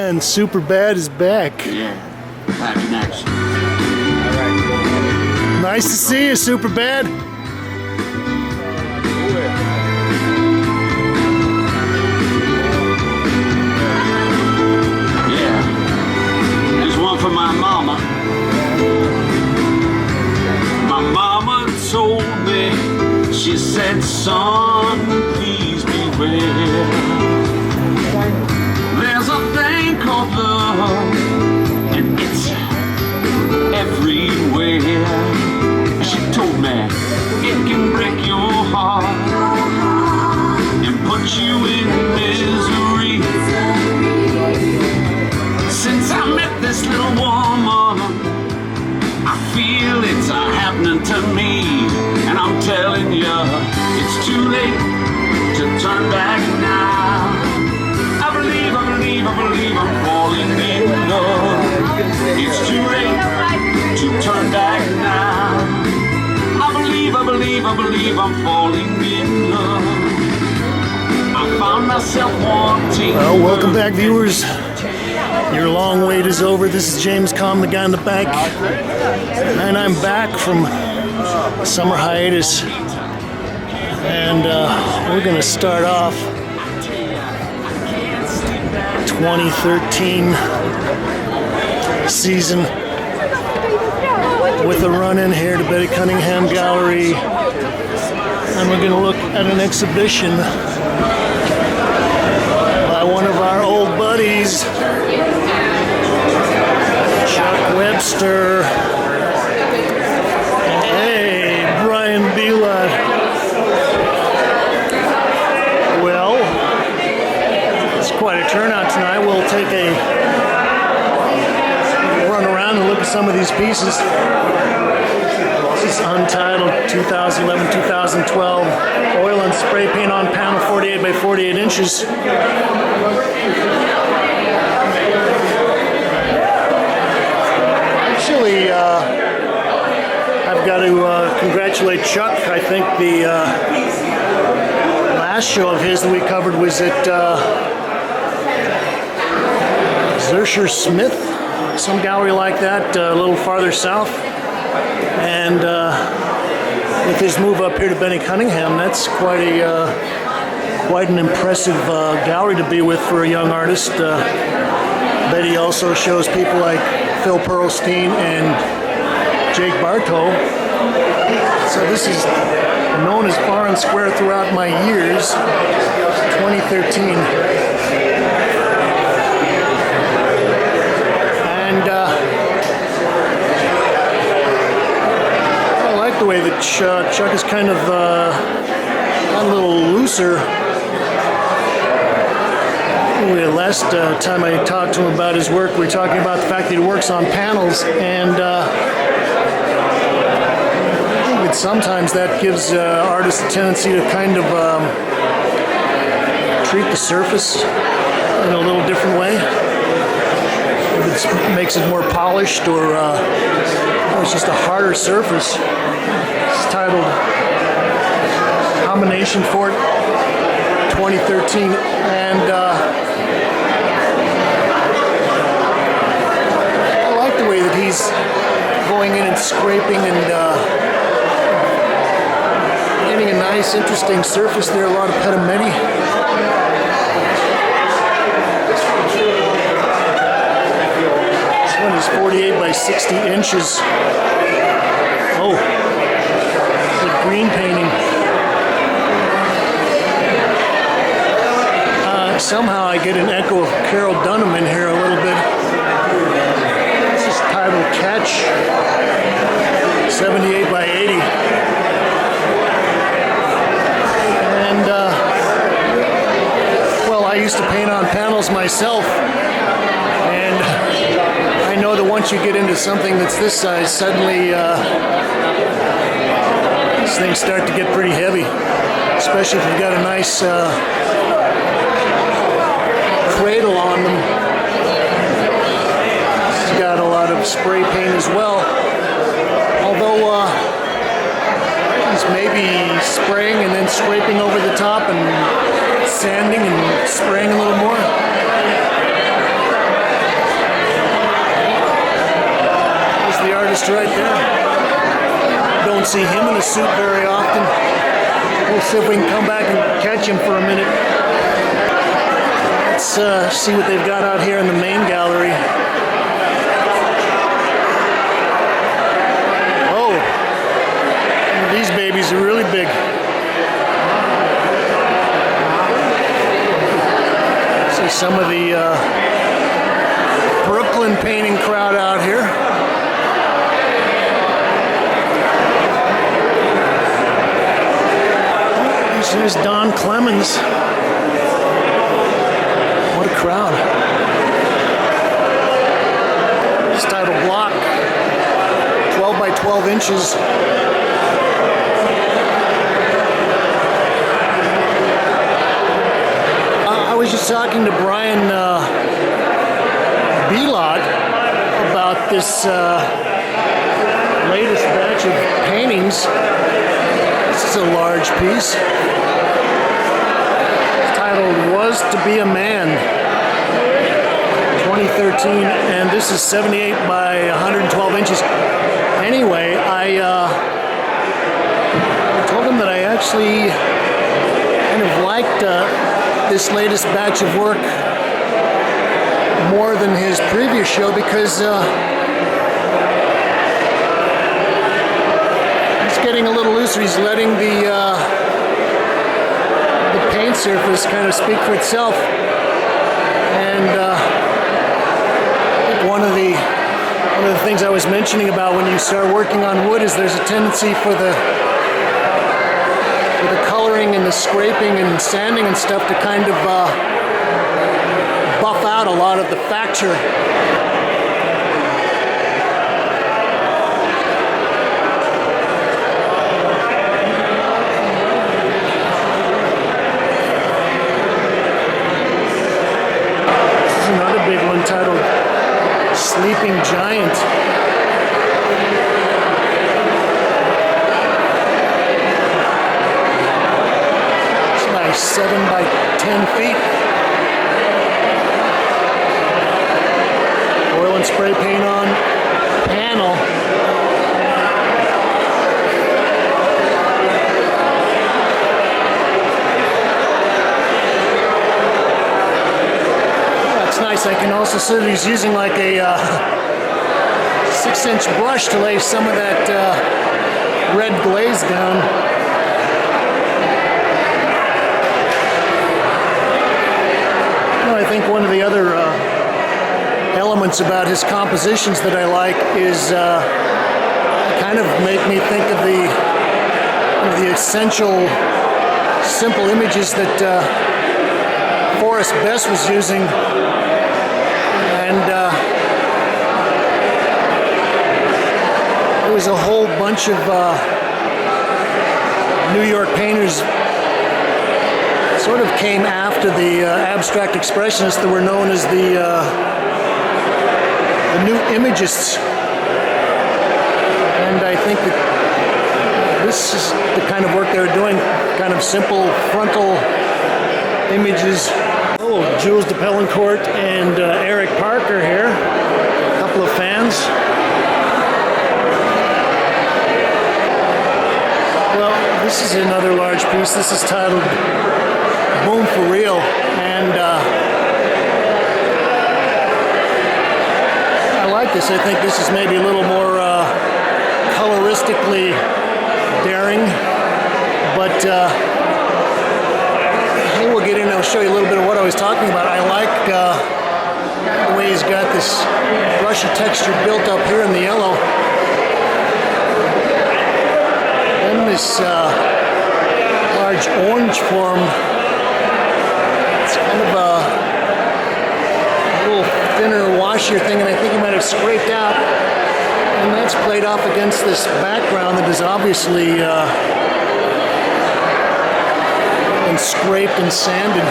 man, Super Bad is back. Yeah, back in action. Nice to see you, Super Bad. Yeah, there's one for my mama. My mama told me, she said, son, please beware. There's a thing called love, and it's everywhere. She told me it can break your heart and put you in misery. Since I met this little woman, I feel it's happening to me, and I'm telling you, it's too late to turn back now. I believe I'm falling in love. It's too late to turn back now. I believe I'm falling in love. I found myself wanting. Well, welcome back, viewers. Your long wait is over. This is James Kalm, the guy in the back, and I'm back from summer hiatus, and we're going to start off 2013 season with a run-in here to Betty Cuningham Gallery, and we're going to look at an exhibition by one of our old buddies, Webster. Hey, Brian Belot. Well, it's quite a turnout tonight. We'll take a run around and look at some of these pieces. This is untitled 2011-2012 oil and spray paint on panel, 48 by 48 inches. Actually, I've got to congratulate Chuck. I think the last show of his that we covered was at Zersher Smith, some gallery like that, a little farther south. And with his move up here to Betty Cuningham, that's quite an impressive gallery to be with for a young artist. Betty also shows people like Phil Pearlstein and Jake Bartow. So this is known as far and square throughout my years, 2013. And I like the way that Chuck is kind of got a little looser. Last time I talked to him about his work, we were talking about the fact that he works on panels, and I think that sometimes that gives artists a tendency to kind of treat the surface in a little different way. It makes it more polished, or it's just a harder surface. It's titled Combination Fort 2013, and he's going in and scraping and getting a nice, interesting surface there. A lot of petimenti. This one is 48 by 60 inches. Oh, the green painting. Somehow I get an echo of Carol Dunham in here a little bit. Catch, 78 by 80. And, well, I used to paint on panels myself, and I know that once you get into something that's this size, suddenly these things start to get pretty heavy, especially if you've got a nice cradle on them. Got a lot of spray paint as well, although he's maybe spraying and then scraping over the top and sanding and spraying a little more. artist right there. Don't see him in a suit very often. We'll see if we can come back and catch him for a minute. Let's see what they've got out here in the main gallery. Oh, these babies are really big. See some of the Brooklyn painting crowd out here. There's Don Clemens. What a crowd. It's titled Block, 12 by 12 inches. I was just talking to Brian Belot about this latest batch of paintings. This is a large piece. It's titled Was to Be a Man, 2013, and this is 78 by 112 inches. Anyway, I told him that I actually kind of liked this latest batch of work more than his previous show because it's getting a little looser. He's letting the paint surface kind of speak for itself. And I think one of the things I was mentioning about when you start working on wood is there's a tendency for the coloring and the scraping and sanding and stuff to kind of buff out a lot of the facture. This is another big one titled Sleeping Giant. It's like 7 by 10 feet. Oil and spray paint on panel. That's nice. I can also see that he's using like a 6-inch brush to lay some of that red glaze down. I think one of the other elements about his compositions that I like is kind of make me think of the essential, simple images that Forrest Best was using, and there was a whole bunch of New York painters sort of came after the abstract expressionists that were known as the New Imagists, and I think that this is the kind of work they're doing, kind of simple frontal images. Oh, Jules de Pelincourt and Eric Parker here, a couple of fans. Well, this is another large piece. This is titled Boom for Real, and I like this. I think this is maybe a little more coloristically daring, but we'll get in. I'll show you a little bit of what I was talking about. I like the way he's got this brushy texture built up here in the yellow. Then this large orange form. It's kind of a little thinner, washier thing, and I think he might have scraped out. And that's played off against this background that is obviously been scraped and sanded.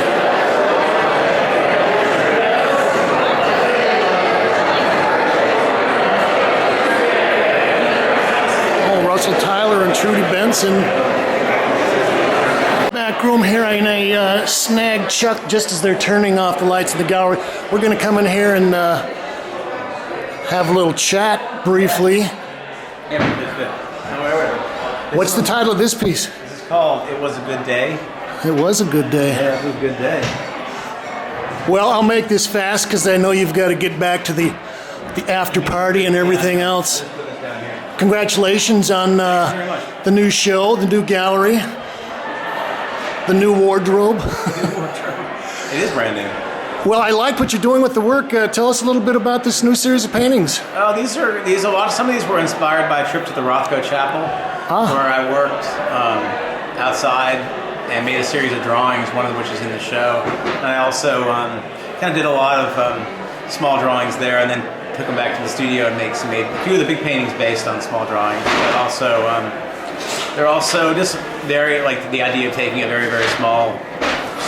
Oh, Russell Tyler and Trudy Benson. Back room here, and I snagged Chuck just as they're turning off the lights in the gallery. We're going to come in here and have a little chat briefly. Yeah, it's good. What's the title of this piece? This is called "It Was a Good Day." It was a good day. Yeah, it was a good day. Well, I'll make this fast because I know you've got to get back to the after party and everything else. Congratulations on the new show, the new gallery, the new wardrobe. It is brand new. Well, I like what you're doing with the work. Tell us a little bit about this new series of paintings. Oh, some of these were inspired by a trip to the Rothko Chapel, where I worked outside and made a series of drawings, one of which is in the show. And I also kind of did a lot of small drawings there, and then took them back to the studio and made a few of the big paintings based on small drawings. But also, they're also just very, like, the idea of taking a very, very small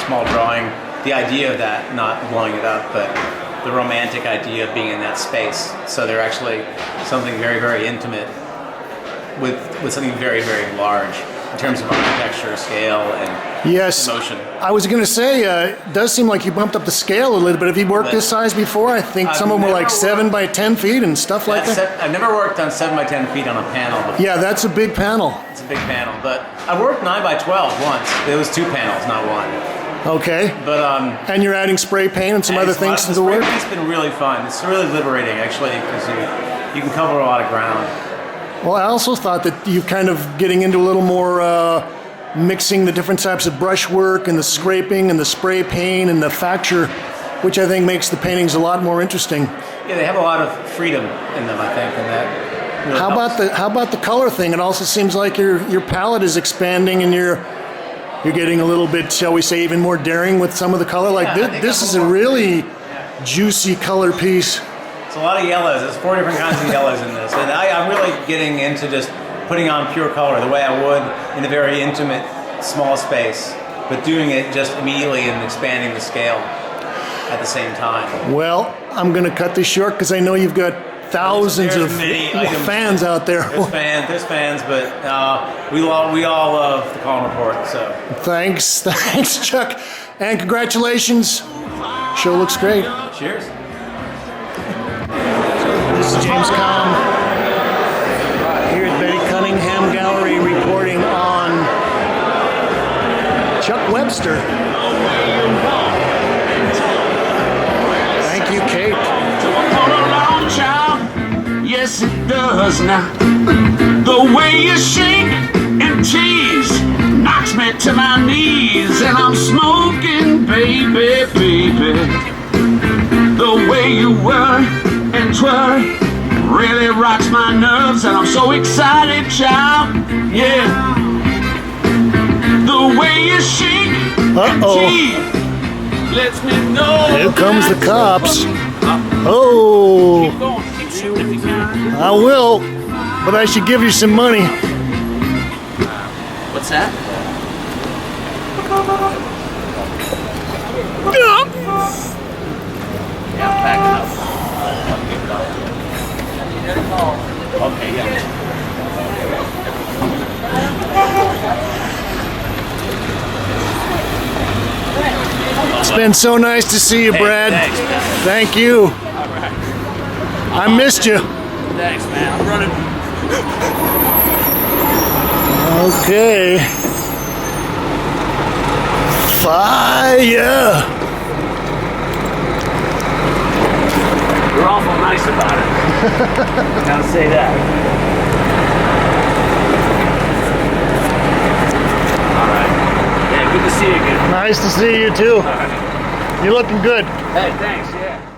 drawing, the idea of that, not blowing it up, but the romantic idea of being in that space. So they're actually something very, very intimate with something very, very large in terms of architecture, scale, and emotion. I was going to say, it does seem like you bumped up the scale a little bit. Have you worked this size before? I think some of them were like 7 by 10 feet and stuff like that. I've never worked on 7 by 10 feet on a panel before. Yeah, that's a big panel. It's a big panel, but I worked 9 by 12 once. It was 2 panels, not one. Okay. But and you're adding spray paint and some other things to the work? It's been really fun. It's really liberating, actually, because you can cover a lot of ground. Well, I also thought that you're kind of getting into a little more mixing the different types of brushwork and the scraping and the spray paint and the facture, which I think makes the paintings a lot more interesting. Yeah, they have a lot of freedom in them, I think, and that really helps. How about the color thing? It also seems like your palette is expanding and you're getting a little bit, shall we say, even more daring with some of the color. Like this is a really juicy color piece. It's a lot of yellows. There's 4 different kinds of yellows in this. And I'm really getting into just putting on pure color the way I would in a very intimate, small space, but doing it just immediately and expanding the scale at the same time. Well, I'm going to cut this short because I know you've got thousands of fans out there. There's fans, but we all love the Kalm Report. So thanks, Chuck, and congratulations. Show looks great. Cheers. This is James Kalm here at Betty Cuningham Gallery reporting on Chuck Webster. Thank you, Kate. Yes, it does now. The way you shake and tease knocks me to my knees, and I'm smoking, baby, baby. The way you whir and twirl really rocks my nerves, and I'm so excited, child. Yeah. The way you shake and tease lets me know. Here comes the cops. Oh. I will, but I should give you some money. What's that? Yeah, I'm packing up. Okay, yeah. It's been so nice to see you, Brad. Thanks, man. Thank you. All right. I missed you. Thanks, man. I'm running. Okay. Fire! You're awful nice about it. Gotta say that. All right. Yeah, good to see you again. Nice to see you too. All right. You're looking good. Hey, thanks. Yeah.